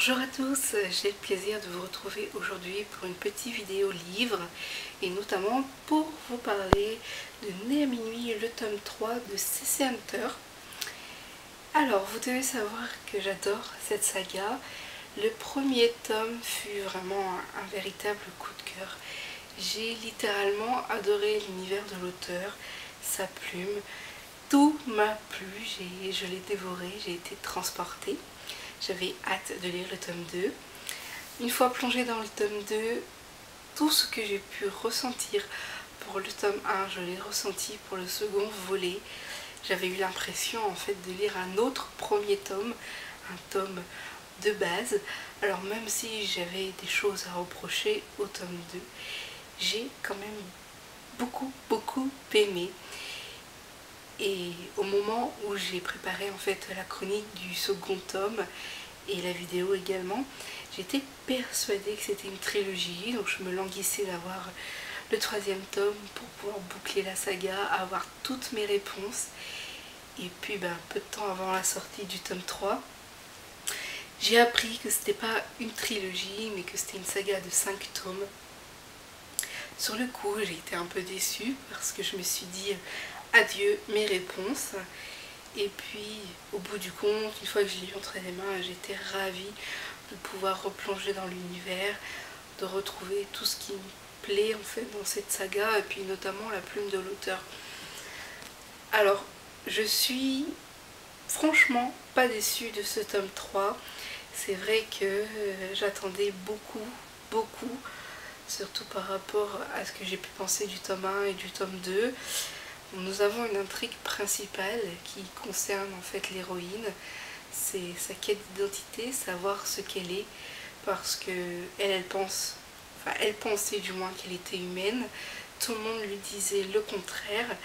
Bonjour à tous, j'ai le plaisir de vous retrouver aujourd'hui pour une petite vidéo livre et notamment pour vous parler de Né à minuit, le tome 3 de C.C. Hunter. Alors, vous devez savoir que j'adore cette saga. Le premier tome fut vraiment un véritable coup de cœur. J'ai littéralement adoré l'univers de l'auteur, sa plume, tout m'a plu, je l'ai dévoré, j'ai été transportée. J'avais hâte de lire le tome 2. Une fois plongée dans le tome 2, tout ce que j'ai pu ressentir pour le tome 1, je l'ai ressenti pour le second volet. J'avais eu l'impression en fait de lire un autre premier tome, un tome de base. Alors même si j'avais des choses à reprocher au tome 2, j'ai quand même beaucoup aimé. Et au moment où j'ai préparé en fait la chronique du second tome et la vidéo également, j'étais persuadée que c'était une trilogie, donc je me languissais d'avoir le troisième tome pour pouvoir boucler la saga, avoir toutes mes réponses. Et puis peu de temps avant la sortie du tome 3, j'ai appris que c'était pas une trilogie mais que c'était une saga de 5 tomes. Sur le coup, j'ai été un peu déçue parce que je me suis dit adieu mes réponses. Et puis au bout du compte, une fois que je l'ai eu entre les mains, j'étais ravie de pouvoir replonger dans l'univers, de retrouver tout ce qui me plaît en fait dans cette saga et puis notamment la plume de l'auteur. Alors je suis franchement pas déçue de ce tome 3. C'est vrai que j'attendais beaucoup, surtout par rapport à ce que j'ai pu penser du tome 1 et du tome 2. Nous avons une intrigue principale qui concerne en fait l'héroïne, c'est sa quête d'identité, savoir ce qu'elle est, parce que elle pensait du moins qu'elle était humaine, tout le monde lui disait le contraire,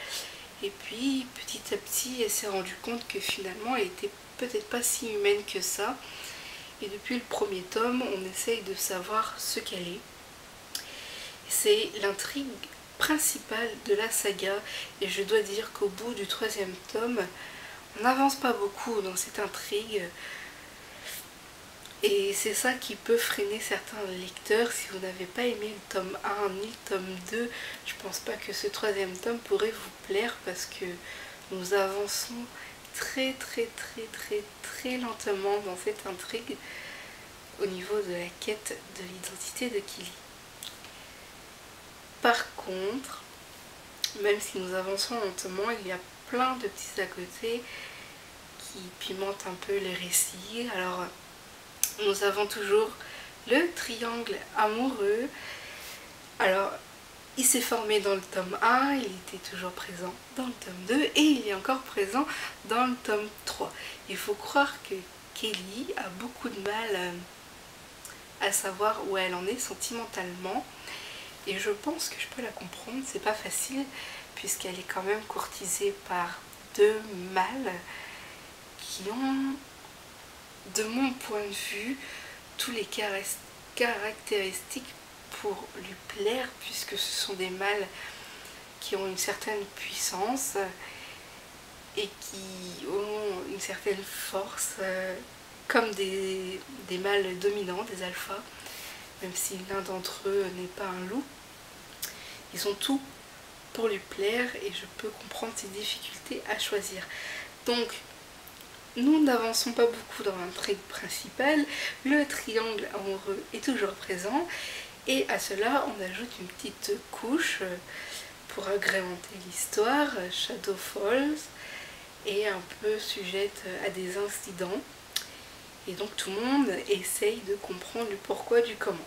et puis petit à petit elle s'est rendue compte que finalement elle était peut-être pas si humaine que ça, et depuis le premier tome on essaye de savoir ce qu'elle est. C'est l'intrigue principale de la saga et je dois dire qu'au bout du troisième tome, on n'avance pas beaucoup dans cette intrigue et c'est ça qui peut freiner certains lecteurs. Si vous n'avez pas aimé le tome 1 ni le tome 2, je pense pas que ce troisième tome pourrait vous plaire parce que nous avançons très lentement dans cette intrigue au niveau de la quête de l'identité de Kili. Par contre, même si nous avançons lentement, il y a plein de petits à côté qui pimentent un peu les récits. Alors, nous avons toujours le triangle amoureux. Alors, il s'est formé dans le tome 1, il était toujours présent dans le tome 2 et il est encore présent dans le tome 3. Il faut croire que Kelly a beaucoup de mal à savoir où elle en est sentimentalement. Et je pense que je peux la comprendre, c'est pas facile puisqu'elle est quand même courtisée par deux mâles qui ont, de mon point de vue, tous les caractéristiques pour lui plaire puisque ce sont des mâles qui ont une certaine puissance et qui ont une certaine force comme des mâles dominants, des alphas. Même si l'un d'entre eux n'est pas un loup, ils ont tout pour lui plaire et je peux comprendre ses difficultés à choisir. Donc, nous n'avançons pas beaucoup dans l'intrigue principale, le triangle amoureux est toujours présent et à cela on ajoute une petite couche pour agrémenter l'histoire, Shadow Falls, est un peu sujette à des incidents. Et donc tout le monde essaye de comprendre le pourquoi du comment.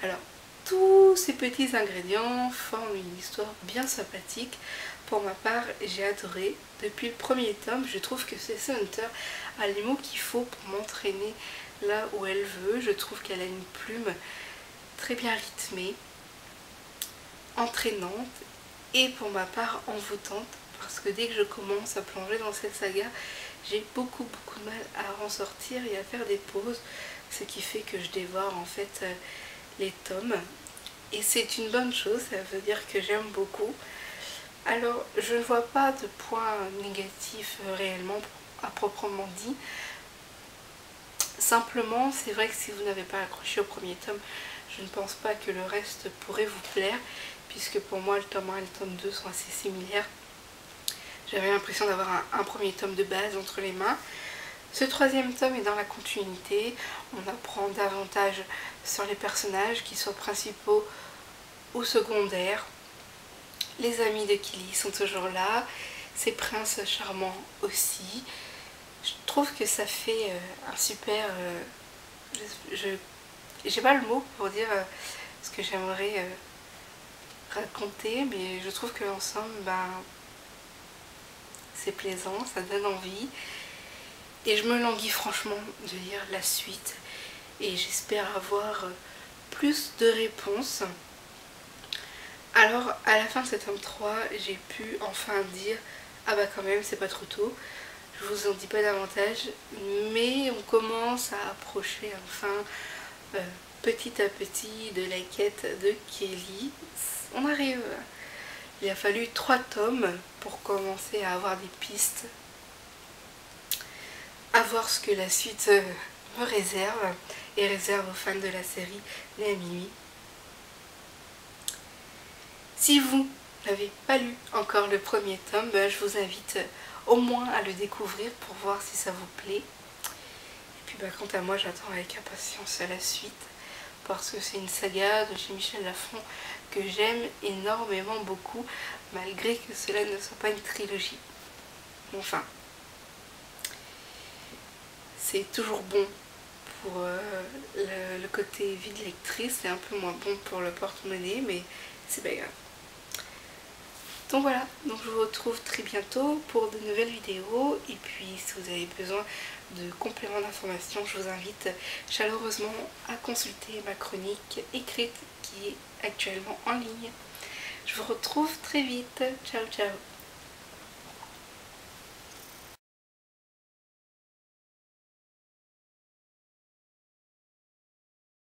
Alors, tous ces petits ingrédients forment une histoire bien sympathique. Pour ma part, j'ai adoré. Depuis le premier tome, je trouve que C.C. Hunter a les mots qu'il faut pour m'entraîner là où elle veut. Je trouve qu'elle a une plume très bien rythmée, entraînante et pour ma part envoûtante. Parce que dès que je commence à plonger dans cette saga, j'ai beaucoup de mal à en sortir et à faire des pauses, ce qui fait que je dévore en fait les tomes. Et c'est une bonne chose, ça veut dire que j'aime beaucoup. Alors je ne vois pas de points négatifs réellement à proprement dit. Simplement, c'est vrai que si vous n'avez pas accroché au premier tome, je ne pense pas que le reste pourrait vous plaire, puisque pour moi le tome 1 et le tome 2 sont assez similaires. J'avais l'impression d'avoir un premier tome de base entre les mains. Ce troisième tome est dans la continuité. On apprend davantage sur les personnages, qu'ils soient principaux ou secondaires. Les amis de Kili sont toujours là, ses princes charmants aussi. Je trouve que ça fait un super... j'ai pas le mot pour dire ce que j'aimerais raconter, mais je trouve que l'ensemble, c'est plaisant, ça donne envie. Et je me languis franchement de lire la suite. Et j'espère avoir plus de réponses. Alors, à la fin de cet tome 3, j'ai pu enfin dire « Ah bah quand même, c'est pas trop tôt ». Je vous en dis pas davantage, mais on commence à approcher enfin petit à petit de la quête de Kelly. On arrive. Il a fallu 3 tomes pour commencer à avoir des pistes, à voir ce que la suite me réserve et réserve aux fans de la série Né à minuit. Si vous n'avez pas lu encore le premier tome, je vous invite au moins à le découvrir pour voir si ça vous plaît. Et puis quant à moi, j'attends avec impatience la suite, parce que c'est une saga de chez Michel Lafon que j'aime énormément beaucoup, malgré que cela ne soit pas une trilogie. Enfin, c'est toujours bon pour le côté vie de lectrice, c'est un peu moins bon pour le porte-monnaie, mais c'est pas grave. Donc voilà, donc je vous retrouve très bientôt pour de nouvelles vidéos, et puis si vous avez besoin de compléments d'information, je vous invite chaleureusement à consulter ma chronique écrite qui est actuellement en ligne. Je vous retrouve très vite, ciao ciao.